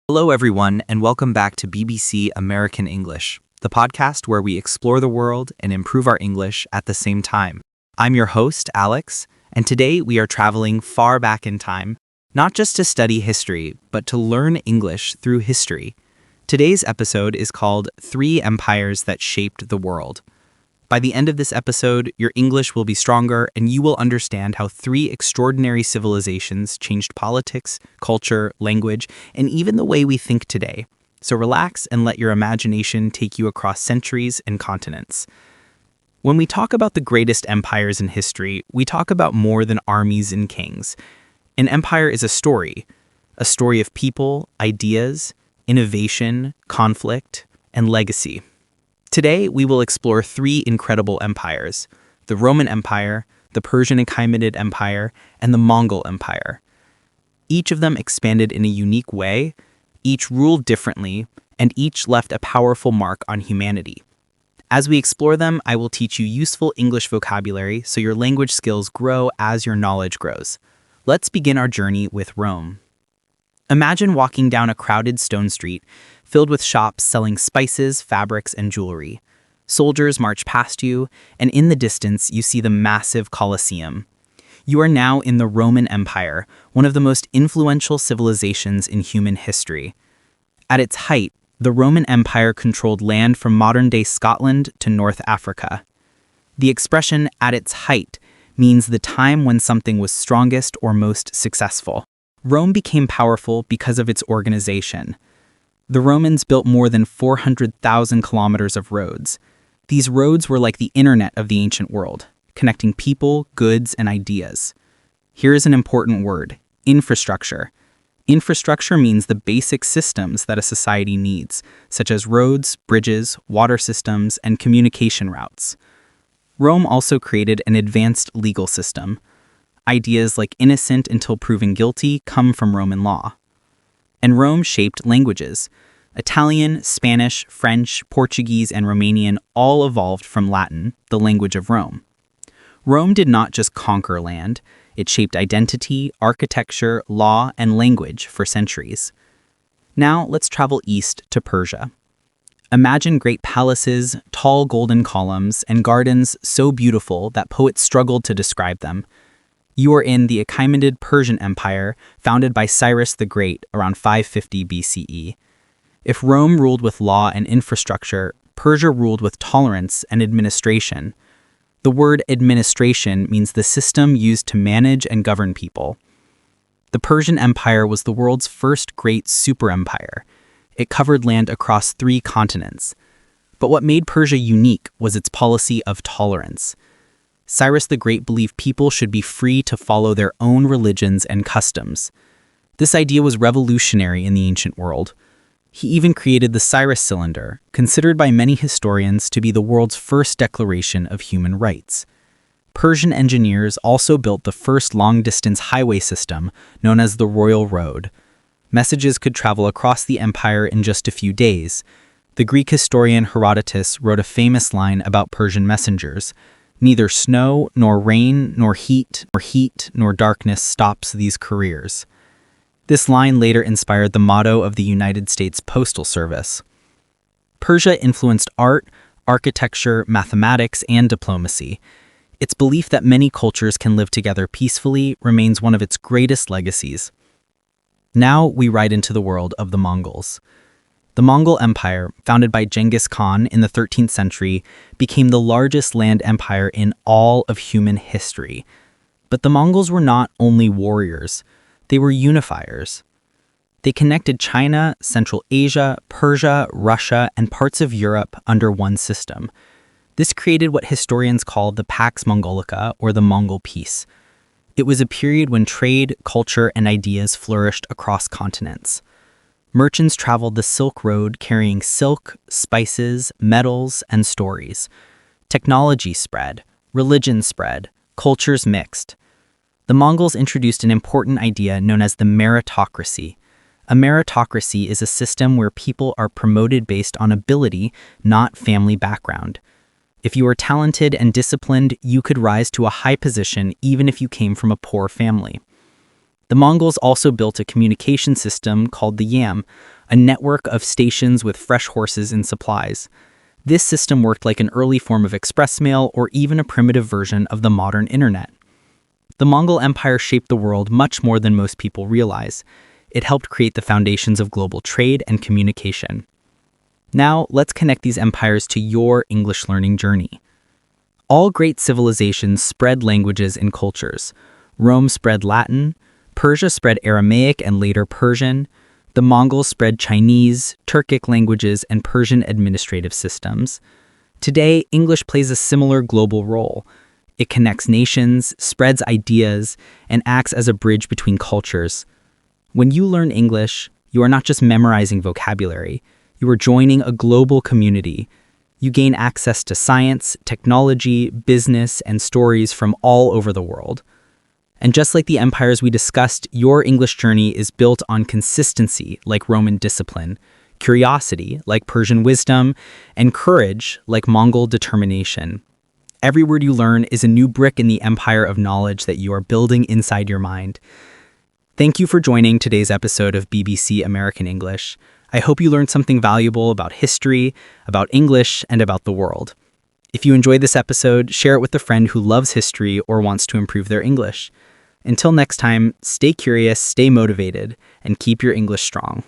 Hello, everyone, and welcome back to BBC American English, the podcast where we explore the world and improve our English at the same time. I'm your host, Alex, and today we are traveling far back in time, not just to study history, but to learn English through history. Today's episode is called 3 Empires That Shaped the World. By the end of this episode, your English will be stronger and you will understand how 3 extraordinary civilizations changed politics, culture, language, and even the way we think today. So relax and let your imagination take you across centuries and continents. When we talk about the greatest empires in history, we talk about more than armies and kings. An empire is a story of people, ideas, innovation, conflict, and legacy. Today, we will explore 3 incredible empires: the Roman Empire, the Persian Achaemenid Empire, and the Mongol Empire. Each of them expanded in a unique way, each ruled differently, and each left a powerful mark on humanity. As we explore them, I will teach you useful English vocabulary so your language skills grow as your knowledge grows. Let's begin our journey with Rome. Imagine walking down a crowded stone street filled with shops selling spices, fabrics, and jewelry. Soldiers march past you, and in the distance, you see the massive Colosseum. You are now in the Roman Empire, one of the most influential civilizations in human history. At its height, the Roman Empire controlled land from modern-day Scotland to North Africa. The expression "at its height" means the time when something was strongest or most successful. Rome became powerful because of its organization. The Romans built more than 400,000 kilometers of roads. These roads were like the internet of the ancient world, connecting people, goods, and ideas. Here is an important word: infrastructure. Infrastructure means the basic systems that a society needs, such as roads, bridges, water systems, and communication routes. Rome also created an advanced legal system. Ideas like innocent until proven guilty come from Roman law. And Rome shaped languages. Italian, Spanish, French, Portuguese, and Romanian all evolved from Latin, the language of Rome. Rome did not just conquer land, it shaped identity, architecture, law, and language for centuries. Now let's travel east to Persia. Imagine great palaces, tall golden columns, and gardens so beautiful that poets struggled to describe them. You are in the Achaemenid Persian Empire, founded by Cyrus the Great around 550 BCE. If Rome ruled with law and infrastructure, Persia ruled with tolerance and administration. The word administration means the system used to manage and govern people. The Persian Empire was the world's first great super-empire. It covered land across 3 continents. But what made Persia unique was its policy of tolerance. Cyrus the Great believed people should be free to follow their own religions and customs. This idea was revolutionary in the ancient world. He even created the Cyrus cylinder, considered by many historians to be the world's first declaration of human rights. Persian engineers also built the first long-distance highway system, known as the Royal Road. Messages could travel across the empire in just a few days. The Greek historian Herodotus wrote a famous line about Persian messengers: "Neither snow, nor rain, nor heat, nor darkness stops these couriers." This line later inspired the motto of the United States Postal Service. Persia influenced art, architecture, mathematics, and diplomacy. Its belief that many cultures can live together peacefully remains one of its greatest legacies. Now we ride into the world of the Mongols. The Mongol Empire, founded by Genghis Khan in the 13th century, became the largest land empire in all of human history. But the Mongols were not only warriors, they were unifiers. They connected China, Central Asia, Persia, Russia, and parts of Europe under one system. This created what historians call the Pax Mongolica, or the Mongol Peace. It was a period when trade, culture, and ideas flourished across continents. Merchants traveled the Silk Road carrying silk, spices, metals, and stories. Technology spread, religion spread, cultures mixed. The Mongols introduced an important idea known as the meritocracy. A meritocracy is a system where people are promoted based on ability, not family background. If you were talented and disciplined, you could rise to a high position even if you came from a poor family. The Mongols also built a communication system called the yam, a network of stations with fresh horses and supplies. This system worked like an early form of express mail or even a primitive version of the modern internet. The Mongol Empire shaped the world much more than most people realize. It helped create the foundations of global trade and communication. Now, let's connect these empires to your English learning journey. All great civilizations spread languages and cultures. Rome spread Latin, Persia spread Aramaic and later Persian, the Mongols spread Chinese, Turkic languages, and Persian administrative systems. Today, English plays a similar global role. It connects nations, spreads ideas, and acts as a bridge between cultures. When you learn English, you are not just memorizing vocabulary. You are joining a global community. You gain access to science, technology, business, and stories from all over the world. And just like the empires we discussed, your English journey is built on consistency, like Roman discipline, curiosity, like Persian wisdom, and courage, like Mongol determination. Every word you learn is a new brick in the empire of knowledge that you are building inside your mind. Thank you for joining today's episode of BBC American English. I hope you learned something valuable about history, about English, and about the world. If you enjoyed this episode, share it with a friend who loves history or wants to improve their English. Until next time, stay curious, stay motivated, and keep your English strong.